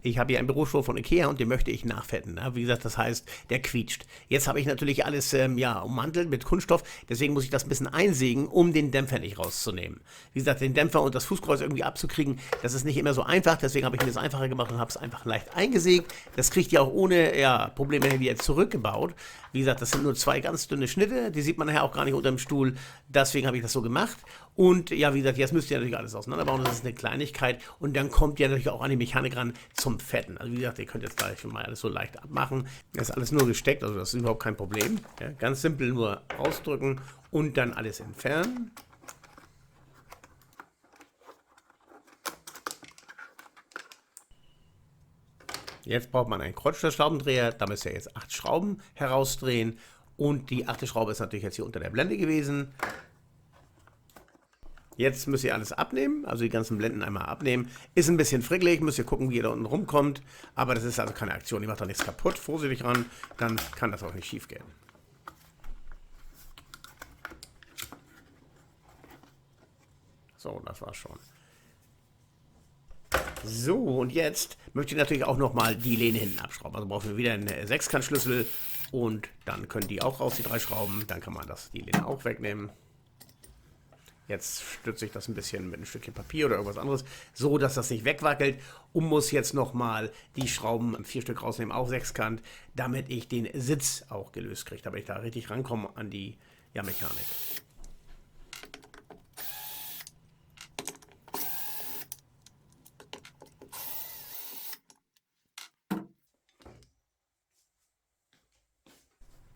Ich habe hier einen Bürostuhl von Ikea und den möchte ich nachfetten. Ne? Wie gesagt, das heißt, der quietscht. Jetzt habe ich natürlich alles ja, ummantelt mit Kunststoff, deswegen muss ich das ein bisschen einsägen, um den Dämpfer nicht rauszunehmen. Wie gesagt, den Dämpfer und das Fußkreuz irgendwie abzukriegen, das ist nicht immer so einfach, deswegen habe ich mir das einfacher gemacht und habe es einfach leicht eingesägt. Das kriegt ihr auch ohne ja, Probleme wieder zurückgebaut. Wie gesagt, das sind nur zwei ganz dünne Schnitte, die sieht man nachher auch gar nicht unter dem Stuhl, deswegen habe ich das so gemacht. Und ja, wie gesagt, jetzt müsst ihr natürlich alles auseinanderbauen, das ist eine Kleinigkeit und dann kommt ihr natürlich auch an die Mechanik ran zum Fetten. Also wie gesagt, ihr könnt jetzt gleich schon mal alles so leicht abmachen. Das ist alles nur gesteckt, also das ist überhaupt kein Problem. Ja, ganz simpel nur rausdrücken und dann alles entfernen. Jetzt braucht man einen Kreuzschlitzschraubendreher, da müsst ihr jetzt 8 Schrauben herausdrehen und die 8. Schraube ist natürlich jetzt hier unter der Blende gewesen. Jetzt müsst ihr alles abnehmen, also die ganzen Blenden einmal abnehmen. Ist ein bisschen frickelig, müsst ihr gucken, wie ihr da unten rumkommt. Aber das ist also keine Aktion, ihr macht da nichts kaputt. Vorsichtig ran, dann kann das auch nicht schief gehen. So, das war's schon. So, und jetzt möchte ich natürlich auch nochmal die Lehne hinten abschrauben. Also brauchen wir wieder einen Sechskantschlüssel und dann können die auch raus, die 3 Schrauben. Dann kann man die Lehne auch wegnehmen. Jetzt stütze ich das ein bisschen mit einem Stückchen Papier oder irgendwas anderes, so dass das nicht wegwackelt und muss jetzt nochmal die Schrauben 4 Stück rausnehmen, auch sechskant, damit ich den Sitz auch gelöst kriege, damit ich da richtig rankomme an die ja, Mechanik.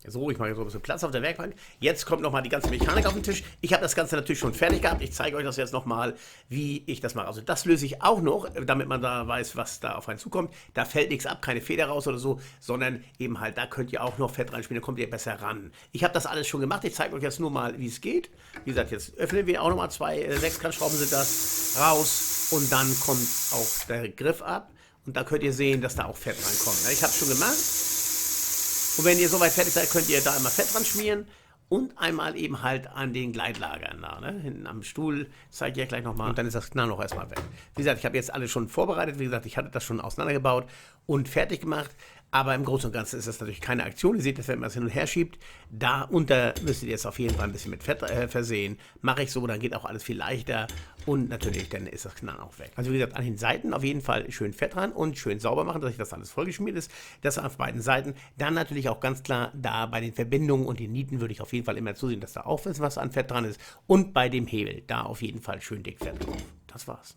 So, ich mache jetzt so ein bisschen Platz auf der Werkbank. Jetzt kommt nochmal die ganze Mechanik auf den Tisch. Ich habe das Ganze natürlich schon fertig gehabt. Ich zeige euch das jetzt nochmal, wie ich das mache. Also das löse ich auch noch, damit man da weiß, was da auf einen zukommt. Da fällt nichts ab, keine Feder raus oder so, sondern eben halt, da könnt ihr auch noch Fett reinspielen, da kommt ihr besser ran. Ich habe das alles schon gemacht. Ich zeige euch jetzt nur mal, wie es geht. Wie gesagt, jetzt öffnen wir auch nochmal 2 Sechskantschrauben sind das raus und dann kommt auch der Griff ab. Und da könnt ihr sehen, dass da auch Fett reinkommt. Ich habe es schon gemacht. Und wenn ihr soweit fertig seid, könnt ihr da einmal Fett dran schmieren und einmal eben halt an den Gleitlagern da, ne? Hinten am Stuhl, zeige ich ja gleich nochmal. Und dann ist das Knallloch erstmal weg. Wie gesagt, ich habe jetzt alles schon vorbereitet. Wie gesagt, ich hatte das schon auseinandergebaut und fertig gemacht. Aber im Großen und Ganzen ist das natürlich keine Aktion. Ihr seht das, wenn man das hin und her schiebt. Da unter müsst ihr jetzt auf jeden Fall ein bisschen mit Fett versehen. Mache ich so, dann geht auch alles viel leichter. Und natürlich, dann ist das Knallen auch weg. Also wie gesagt, an den Seiten auf jeden Fall schön Fett ran und schön sauber machen, dass das alles vollgeschmiert ist. Das auf beiden Seiten. Dann natürlich auch ganz klar, da bei den Verbindungen und den Nieten würde ich auf jeden Fall immer zusehen, dass da auch was an Fett dran ist. Und bei dem Hebel, da auf jeden Fall schön dick Fett drauf. Das war's.